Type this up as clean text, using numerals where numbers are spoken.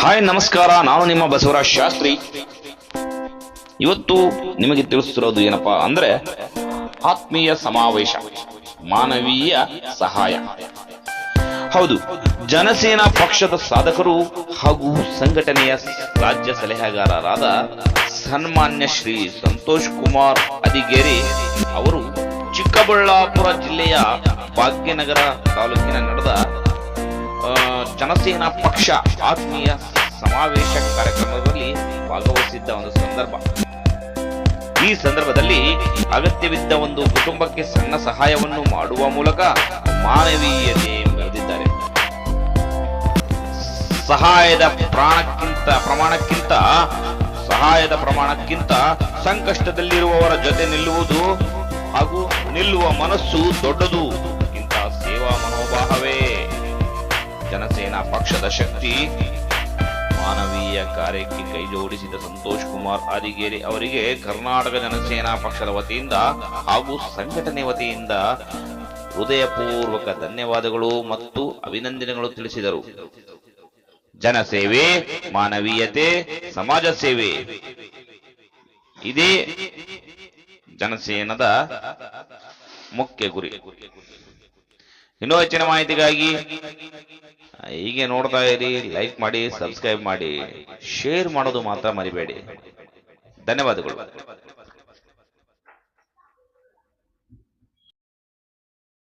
Hi ನಮಸ್ಕಾರ, ನಾನು ನಿಮ್ಮ ಬಸವರಾಜ್ ಶಾಸ್ತ್ರಿ. ಇವತ್ತು ನಿಮಗೆ ತಿಳಿಸ್ತಿರೋದು ಏನಪ್ಪಾ ಅಂದ್ರೆ ಆತ್ಮೀಯ ಸಮಾವೇಶ, ಮಾನವೀಯ ಸಹಾಯ. ಹೌದು, ಜನಸೇನಾ ಪಕ್ಷದ ಸಾಧಕರು ಹಾಗೂ ಸಂಘಟನೆಯ ರಾಜ್ಯ ಸಲಹೆಗಾರರಾದ ಸನ್ಮಾನ್ಯ ಶ್ರೀ ಸಂತೋಷ್ ಕುಮಾರ್ ಅದಿಗೇರಿ ಅವರು ಚಿಕ್ಕಬಳ್ಳಾಪುರ ಜಿಲ್ಲೆಯ ಭಾಗ್ಯನಗರ ತಾಲೂಕಿನ ನಡೆದ ಜನಸೇನಾ ಪಕ್ಷ ಆತ್ಮೀಯ ಸಮಾವೇಶ ಕಾರ್ಯಕ್ರಮದಲ್ಲಿ ಭಾಗವಹಿಸಿದ್ದ ಒಂದು ಸಂದರ್ಭ. ಈ ಸಂದರ್ಭದಲ್ಲಿ ಅಗತ್ಯವಿದ್ದ ಒಂದು ಕುಟುಂಬಕ್ಕೆ ಸಣ್ಣ ಸಹಾಯವನ್ನು ಮಾಡುವ ಮೂಲಕ ಮಾನವೀಯತೆ ಮೆರೆದಿದ್ದಾರೆ. ಸಹಾಯದ ಪ್ರಮಾಣಕ್ಕಿಂತ ಸಂಕಷ್ಟದಲ್ಲಿರುವವರ ಜೊತೆ ನಿಲ್ಲುವುದು ಹಾಗೂ ನಿಲ್ಲುವ ಮನಸ್ಸು ದೊಡ್ಡದು. ಇಂತಹ ಸೇವಾ ಮನೋಭಾವವೇ ಜನಸೇನಾ ಪಕ್ಷದ ಶಕ್ತಿ. ಮಾನವೀಯ ಕಾರ್ಯಕ್ಕೆ ಕೈ ಜೋಡಿಸಿದ ಸಂತೋಷ್ ಕುಮಾರ್ ಅದಿಗೇರಿ ಅವರಿಗೆ ಕರ್ನಾಟಕ ಜನಸೇನಾ ಪಕ್ಷದ ವತಿಯಿಂದ ಹಾಗೂ ಸಂಘಟನೆ ವತಿಯಿಂದ ಹೃದಯಪೂರ್ವಕ ಧನ್ಯವಾದಗಳು ಮತ್ತು ಅಭಿನಂದನೆಗಳು ತಿಳಿಸಿದರು. ಜನಸೇವೆ, ಮಾನವೀಯತೆ, ಸಮಾಜ ಸೇವೆ ಇದೇ ಜನಸೇನದ ಮುಖ್ಯ ಗುರಿ. ಇನ್ನೂ ಹೆಚ್ಚಿನ ಮಾಹಿತಿಗಾಗಿ ಹೀಗೆ ನೋಡ್ತಾ ಇರಿ. ಲೈಕ್ ಮಾಡಿ, ಸಬ್ಸ್ಕ್ರೈಬ್ ಮಾಡಿ, ಶೇರ್ ಮಾಡೋದು ಮಾತ್ರ ಮರಿಬೇಡಿ. ಧನ್ಯವಾದಗಳು.